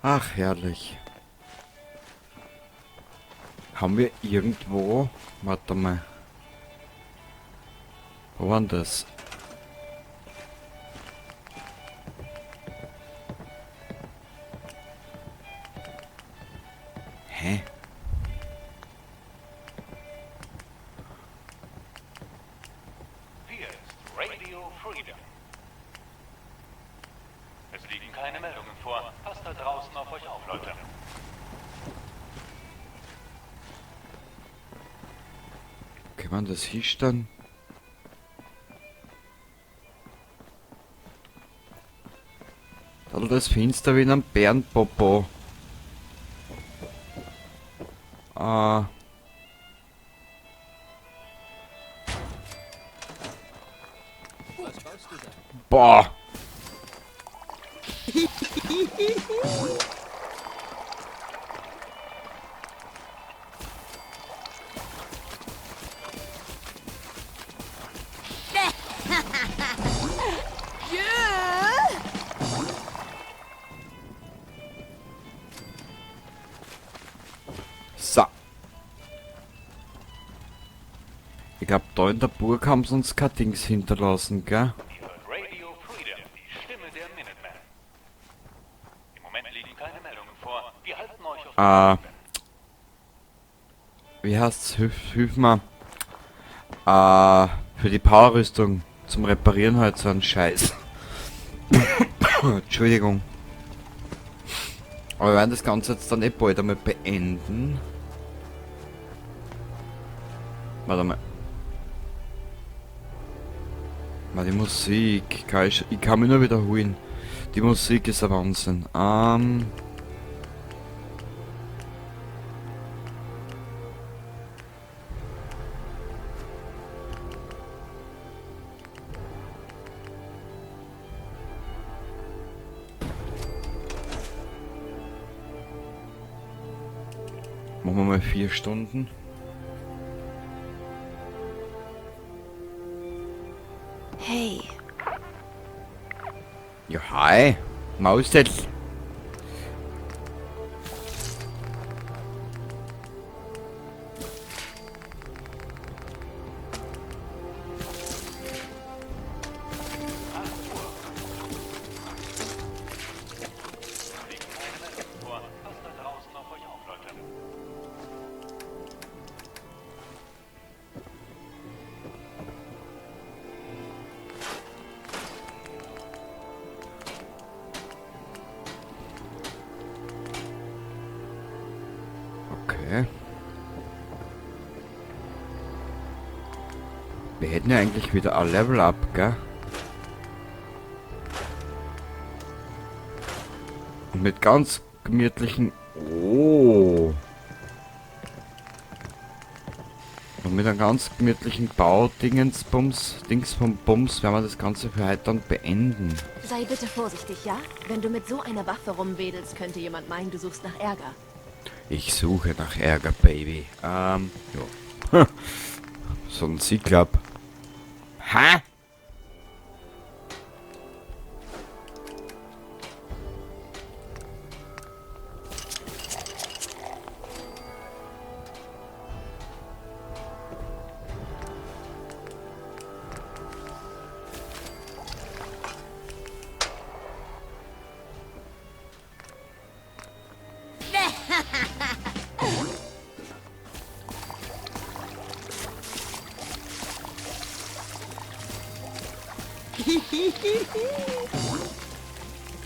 Ach, herrlich. Haben wir irgendwo... Warte mal. Wo war denn das? Hä? Hier ist Radio Freedom. Es liegen keine Meldungen vor. Passt da draußen auf euch auf, Leute. Kann man das hinstellen? Das finster wie ein Bärenpopo. Ah. Boah. So. Ich glaube, da in der Burg haben sie uns kein Dings hinterlassen, gell? Ihr hört Radio Freedom, die Stimme der Minutemen. Im Moment liegen keine Meldungen vor. Wir halten euch auf dem Laufenden. Wie heißt's? Hilf mir. Für die Powerrüstung zum Reparieren halt so ein Scheiß. Entschuldigung. Aber wir werden das Ganze jetzt dann eh bald einmal beenden. Warte mal. Mal die Musik. Ich kann mich nur wiederholen. Die Musik ist ein Wahnsinn. Machen wir mal 4 Stunden. Hey, Ja, hi. Maus jetzt. Liegen keine Meldungen vor. Passt da draußen auf euch auf, Leute. Okay. Wir hätten ja eigentlich wieder ein Level Up, gell? Und mit ganz gemütlichen... Oh. Und mit einem ganz gemütlichen Dingsbums werden wir das Ganze für heute dann beenden. sei bitte vorsichtig, ja? Wenn du mit so einer Waffe rumwedelst, könnte jemand meinen, du suchst nach Ärger. Ich suche nach Ärger, Baby. Ja. So ein Cyclop. Hä?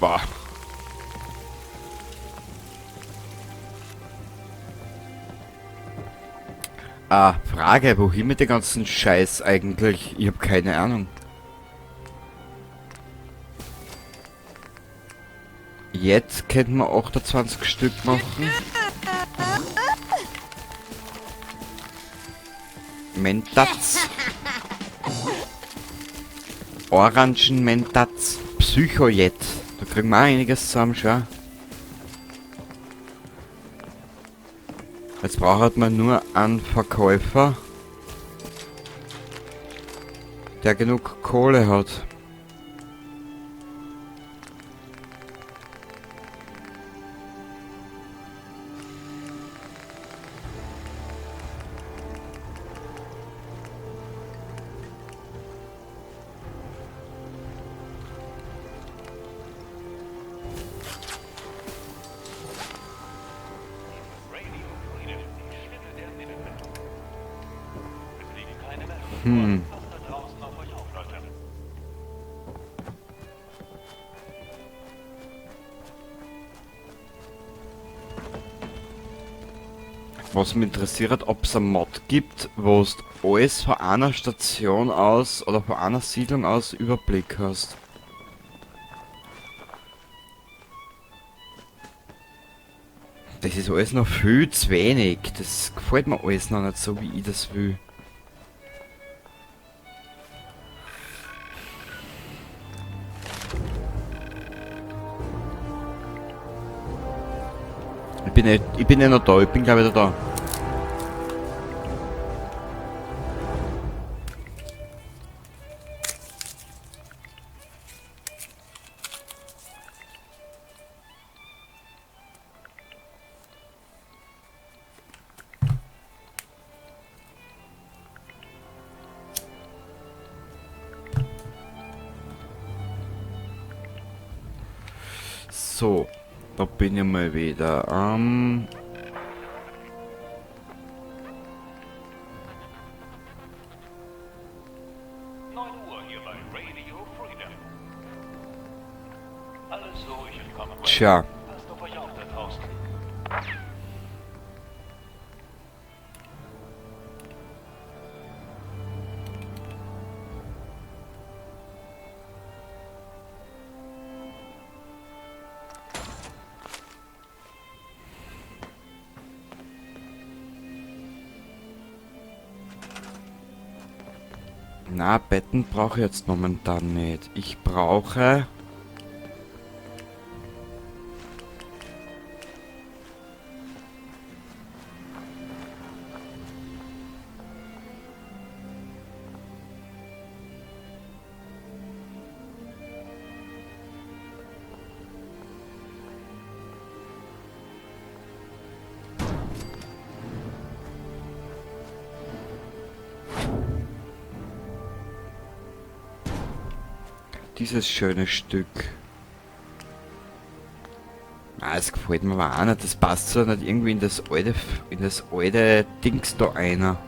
Boah. Frage, wohin mit dem ganzen Scheiß eigentlich? Ich habe keine Ahnung. Jetzt könnten wir 28 Stück machen. Mentats. Orangen Mentats. Psychojet. Da kriegen wir auch einiges zusammen, schon. Jetzt braucht man nur einen Verkäufer, der genug Kohle hat. Passt da draußen auf euch auf, Leute. Was mich interessiert, ob es einen Mod gibt, wo du alles von einer Station aus oder von einer Siedlung aus Überblick hast. Das ist alles noch viel zu wenig. Das gefällt mir alles noch nicht so, wie ich das will. Ich bin eh noch da, ich bin gleich wieder da. So, da bin ich mal wieder. 9 Uhr hier bei Radio Freedom. Alles ruhig im Commonwealth. Tja, Passt auf euch auf da draußen. na, Betten brauche ich jetzt momentan nicht. Ich brauche... dieses schöne Stück. Ah, es gefällt mir aber auch nicht. Das passt so nicht irgendwie in das alte Dings da einer.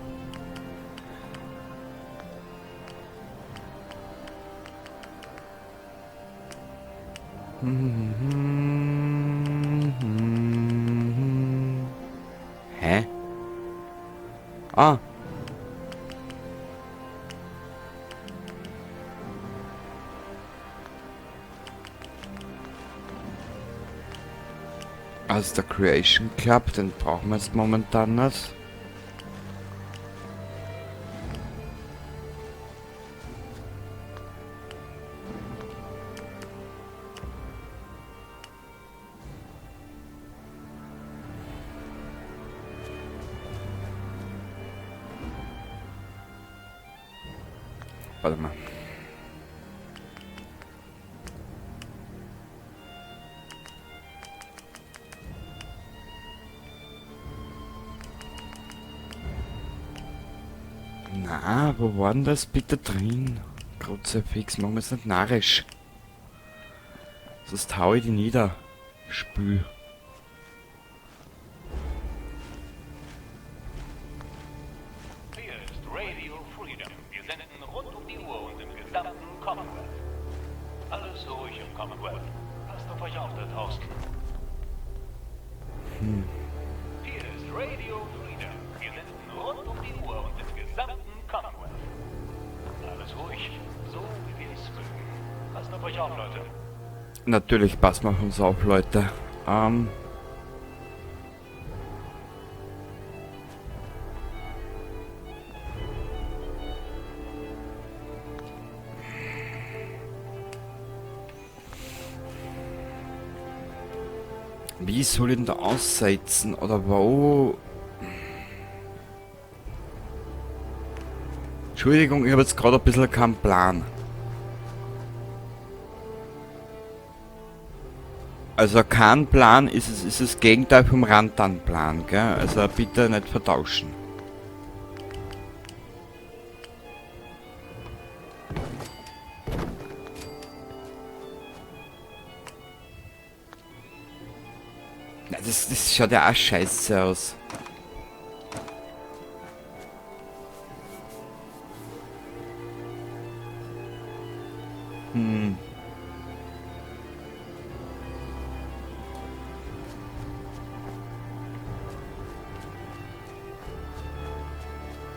Hä? Ah. Also der Creation Club, den brauchen wir jetzt momentan nicht. Warte mal. Na, wo war denn das bitte drin? Kruzifix, machen wir es nicht narrisch. Sonst hau ich die nieder. Spül. Hier ist Radio Freedom. Wir senden rund um die Uhr und im gesamten Commonwealth. Alles ruhig im Commonwealth. Passt auf euch auf da draußen. Hier ist Radio Freedom. Wir senden rund um die Uhr und im gesamten Commonwealth. Alles ruhig, so wie wir es mögen. Passt auf euch auf, Leute. Natürlich passen wir auf uns auf, Leute. Wie soll ich denn da aussetzen? Oder wo? Entschuldigung, ich habe jetzt gerade ein bisschen keinen Plan. Also kein Plan ist das Gegenteil vom Rantanplan, gell? Also bitte nicht vertauschen. Na, das schaut ja auch scheiße aus.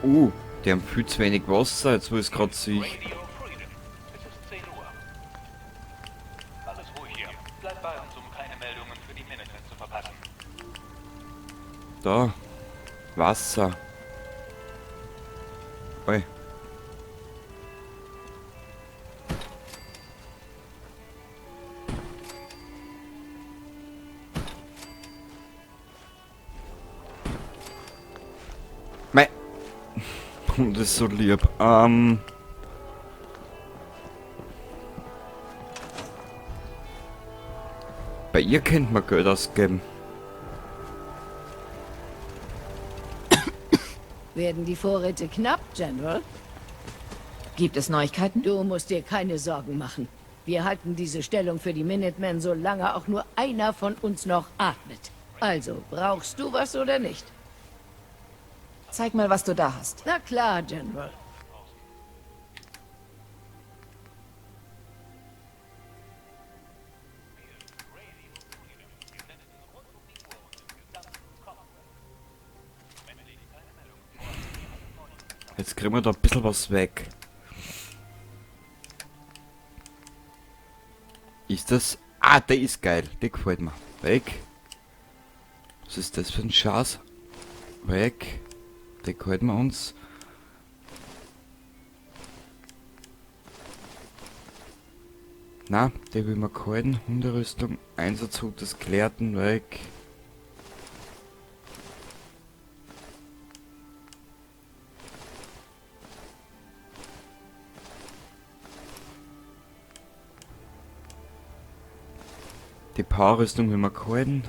Die haben viel zu wenig Wasser, jetzt wo ich es gerade sehe. Radio Freedom. Es ist 10 Uhr. Alles ruhig hier. Bleib bei uns, um keine Meldungen für die Minutemen zu verpassen. Da. Wasser. Oi. Mei. Das ist so lieb. Bei ihr könnte man Geld ausgeben. Werden die Vorräte knapp, General? Gibt es Neuigkeiten? Du musst dir keine Sorgen machen. Wir halten diese Stellung für die Minutemen, solange auch nur einer von uns noch atmet. Also, brauchst du was oder nicht? Zeig mal, was du da hast. Na klar, General. Jetzt kriegen wir da ein bisschen was weg. Ist das... Ah, der ist geil. Der gefällt mir. Weg. Was ist das für ein Schatz? Weg. Der gefällt mir uns. Na, der will man gehalten. Hunderüstung. Einsatzhut des Gelehrten. Weg. Die Powerrüstung will man gehalten.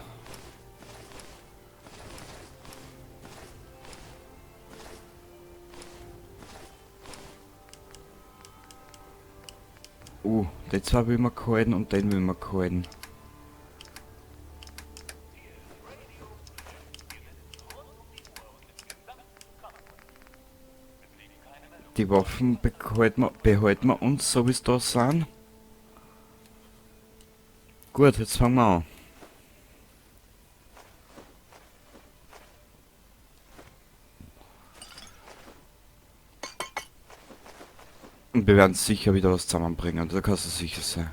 Die zwei will man gehalten und den will man gehalten. Die Waffen behalten wir uns, so wie es da sind. Gut, jetzt fangen wir an. Und wir werden sicher wieder was zusammenbringen, da kannst du sicher sein.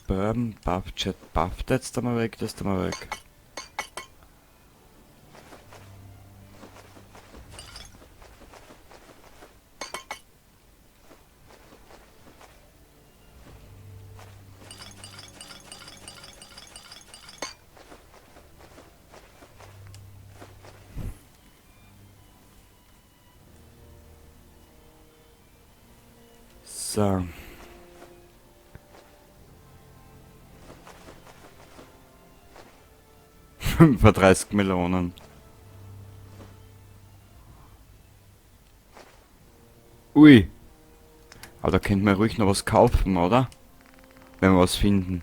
Bourbon, Buffjet, Buff, jetzt da mal weg, das da mal weg. So. Für 30 Millionen. Ui. Aber da könnte man ruhig noch was kaufen, oder? Wenn wir was finden.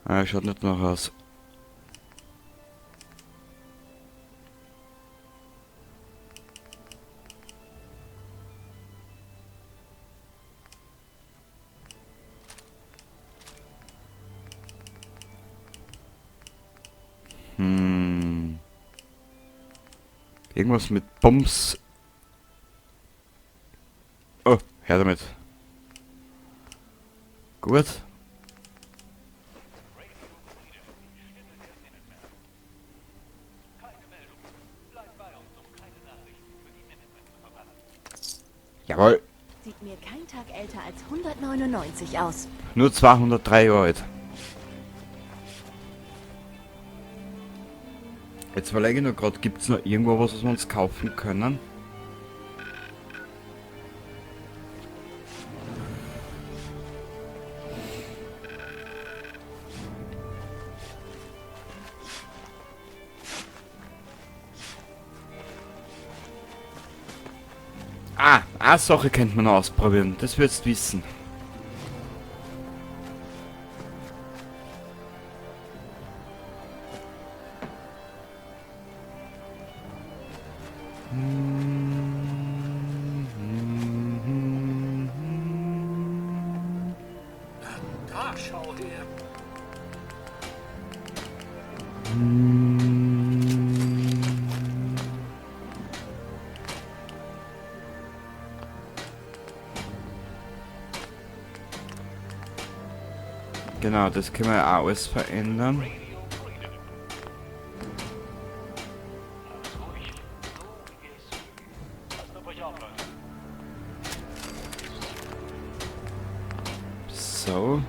Ah, schaut nicht noch aus. Irgendwas mit Bombs. Oh, her damit. Gut. Jawohl. Sieht mir kein Tag älter als 199 aus. Nur 203 Jahre alt. Jetzt überlege ich noch gerade, gibt es noch irgendwo was wir uns kaufen können? Ah, eine Sache könnte man noch ausprobieren, das wirst du wissen. Da schau her. Genau, das können wir auch alles verändern. Alles ruhig, so wie wir es mögen. Passt auf euch auf, Leute. So.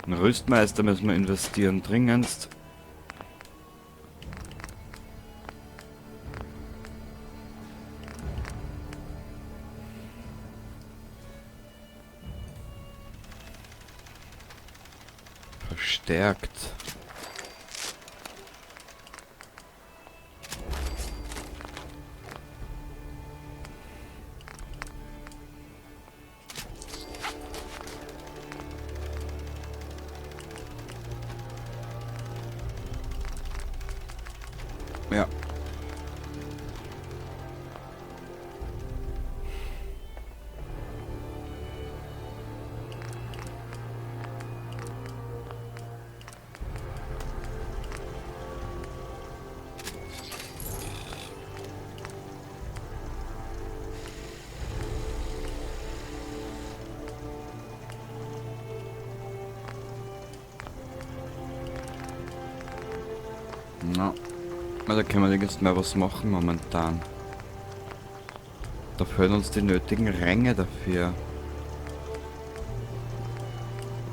Ein Rüstmeister müssen wir investieren, dringendst. Verstärkt. Ja. Na. Da können wir jetzt mehr was machen momentan. Da fehlen uns die nötigen Ränge dafür.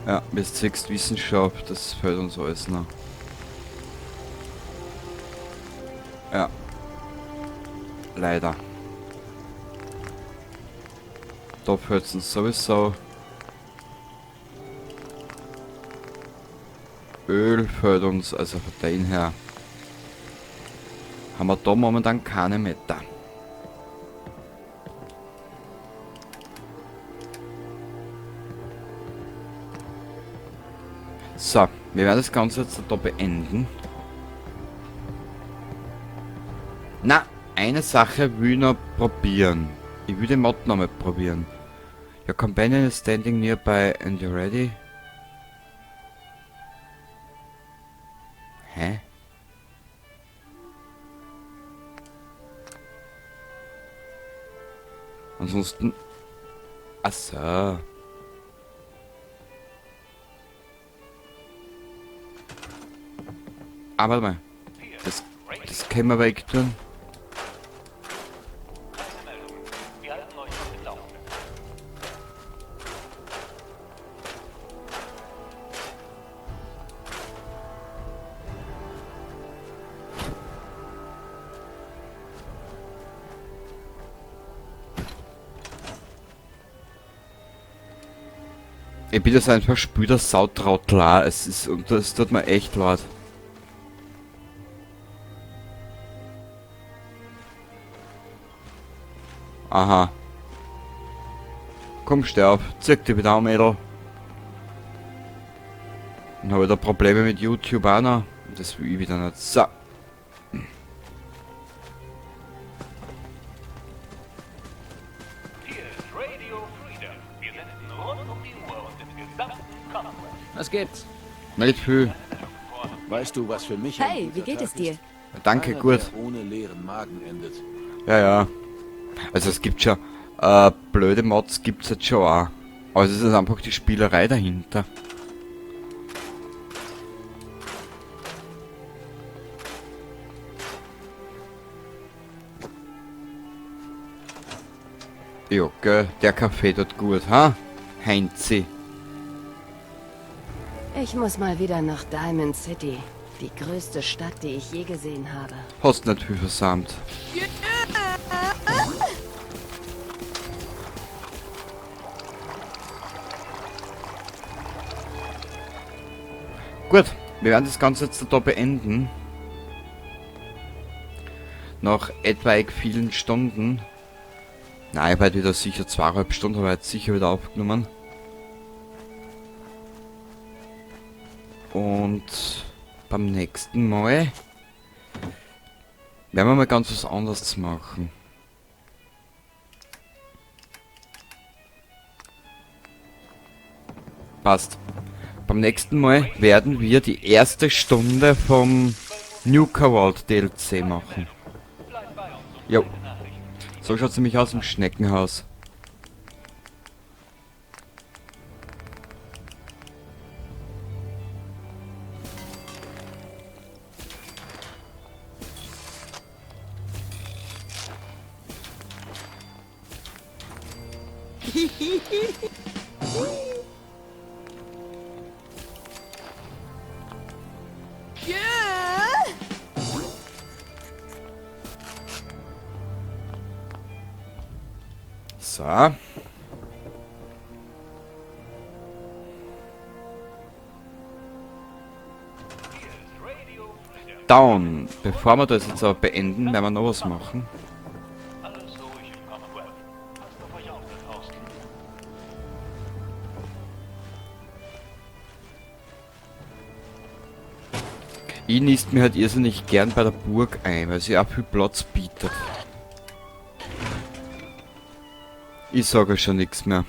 Ja, bis siehst Wissenschaft, das fehlt uns alles noch. Ja. Leider. Da fehlt es uns sowieso. Öl fehlt uns, also von dem her. Haben wir da momentan keine Meter. So, wir werden das Ganze jetzt da beenden. Na, eine Sache will ich noch probieren. Ich will den Mod noch mal probieren. Your companion is standing nearby and you're ready. Hä? Ansonsten... Ach so. Aber mal. Das können wir weg tun. Keine Meldung. Wir halten euch auf dem Laufenden. Ich bin das einfach spüder Sautrottel. Es ist, und das tut mir echt leid. Aha. Komm, sterb. Zieh dich wieder an, Mädel. Dann habe ich da Probleme mit YouTube auch noch. Das will ich wieder nicht. So. Hier ist Radio Freedom. Wir senden rund um die Uhr und im gesamten Commonwealth. Was gibt's? Nicht viel. Weißt du, was für mich Hey, wie geht es dir? Danke, Einer, gut. der ohne leeren Magen endet. Ja, ja. Also es gibt schon... blöde Mods gibt's jetzt schon auch. Aber es ist einfach die Spielerei dahinter. Ja, gell, der Kaffee tut gut, ha? Heinzi. Ich muss mal wieder nach Diamond City. Die größte Stadt, die ich je gesehen habe. Hast nicht viel versammelt. Gut, wir werden das Ganze jetzt da beenden. Nach etwaig vielen Stunden. Nein, ich habe wieder sicher 2,5 Stunden, habe ich jetzt sicher wieder aufgenommen. Und beim nächsten Mal werden wir mal ganz was anderes machen. Passt. Beim nächsten Mal werden wir die erste Stunde vom Nuka World DLC machen. Jo. So schaut es nämlich aus im Schneckenhaus. So. Down. Bevor wir das jetzt aber beenden, werden wir noch was machen. Alles ruhig im Commonwealth. Passt auf euch auf da draußen. Ich nist mir halt irrsinnig gern bei der Burg ein, weil sie auch viel Platz bietet. Ich sage schon nichts mehr.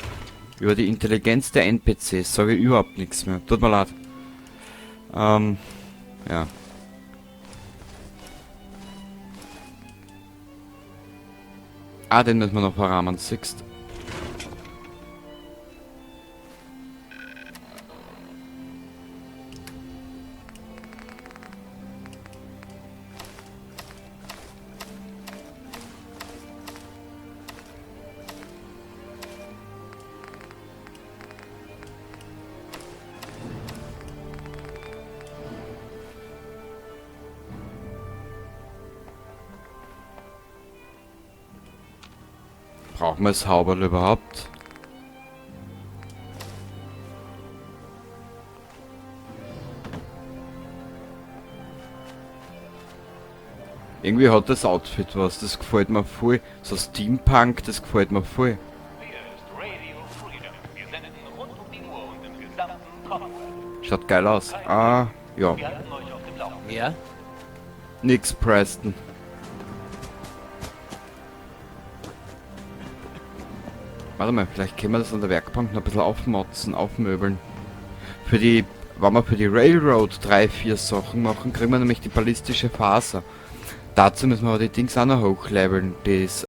Über die Intelligenz der NPCs sage ich überhaupt nichts mehr. Tut mir leid. Ja. Ah, den müssen wir noch verrahmen, siehst. Brauchen wir das Hauberl überhaupt? Irgendwie hat das Outfit was, das gefällt mir voll. So Steampunk, das gefällt mir voll. Hier ist Radio Freedom. Wir senden rund um die Uhr und im gesamten Commonwealth. Schaut geil aus. Ah, ja. Wir halten euch auf dem Laufenden. Ja? Nix, Preston. Warte mal, vielleicht können wir das an der Werkbank noch ein bisschen aufmotzen, aufmöbeln. Für die, wenn wir für die Railroad 3-4 Sachen machen, kriegen wir nämlich die ballistische Faser. Dazu müssen wir aber die Dings auch noch hochleveln, das